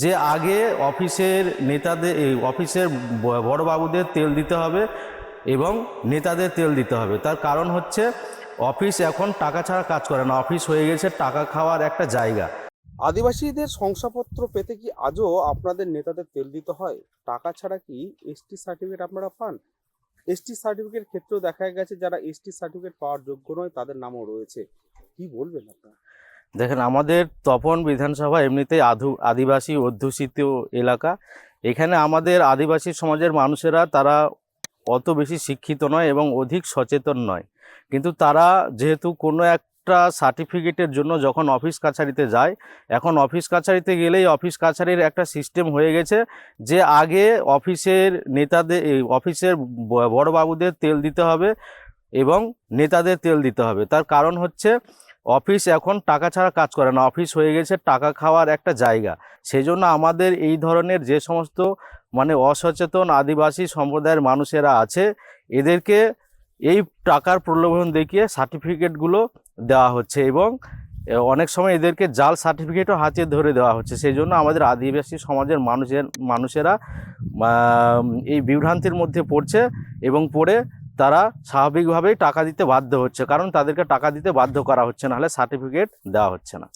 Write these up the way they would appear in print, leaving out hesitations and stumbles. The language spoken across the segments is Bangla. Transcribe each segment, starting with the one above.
যে আগে অফিসের নেতাদের অফিসের বড়বাবুদের তেল দিতে হবে এবং নেতাদের তেল দিতে হবে। তার কারণ হচ্ছে অফিস এখন টাকা ছাড়া কাজ করে না, অফিস হয়ে গেছে টাকা খাওয়ার একটা জায়গা। আদিবাসীদের শংসাপত্র পেতে কি আজও আপনাদের নেতাদের তেল দিতে হয়? টাকা ছাড়া কি এসটি সার্টিফিকেট আপনারা পান? এসটি সার্টিফিকেট ক্ষেত্রেও দেখা গেছে যারা এসটি সার্টিফিকেট পাওয়ার যোগ্য নয় তাদের নামও রয়েছে। কি বলবেন আপনারা? দেখেন, আমাদের তপন বিধানসভা এমনিতেই আদিবাসী অধ্যুষিত এলাকা। এখানে আমাদের আদিবাসী সমাজের মানুষেরা তারা অত বেশি শিক্ষিত নয় এবং অধিক সচেতন নয়, কিন্তু তারা যেহেতু কোনো একটা সার্টিফিকেটের জন্য যখন অফিস কাছারিতে যায়, এখন অফিস কাছারিতে গেলেই অফিস কাছারির একটা সিস্টেম হয়ে গেছে যে আগে অফিসের নেতাদের অফিসের বড়বাবুদের তেল দিতে হবে এবং নেতাদের তেল দিতে হবে। তার কারণ হচ্ছে অফিস এখন টাকা ছাড়া কাজ করে না, অফিস হয়ে গেছে টাকা খাওয়ার একটা জায়গা। সেই জন্য আমাদের এই ধরনের যে সমস্ত অসচেতন আদিবাসী সম্প্রদায়ের মানুষেরা আছে, এদেরকে এই টাকার প্রলোভন দেখিয়ে সার্টিফিকেটগুলো দেওয়া হচ্ছে এবং অনেক সময় এদেরকে জাল সার্টিফিকেটও হাতে ধরে দেওয়া হচ্ছে। সেই জন্য আমাদের আদিবাসী সমাজের মানুষেরা এই বিভ্রান্তির মধ্যে পড়ছে এবং পড়ে তারা স্বাভাবিকভাবেই টাকা দিতে বাধ্য হচ্ছে, কারণ তাদেরকে টাকা দিতে বাধ্য করা হচ্ছে, নাহলে সার্টিফিকেট দেওয়া হচ্ছে না।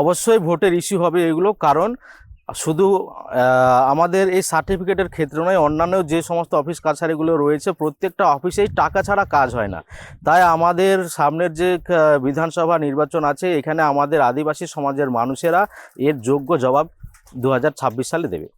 অবশ্যই ভোটের ইস্যু হবে এগুলো, কারণ শুধু আমাদের এই সার্টিফিকেটের ক্ষেত্রে নয়, অন্যান্য যে সমস্ত অফিস কাছারিগুলো রয়েছে প্রত্যেকটা অফিসেই টাকা ছাড়া কাজ হয় না। তাই আমাদের সামনের যে বিধানসভা নির্বাচন আছে, এখানে আমাদের আদিবাসী সমাজের মানুষেরা এর যোগ্য জবাব 2026 সালে দেবে।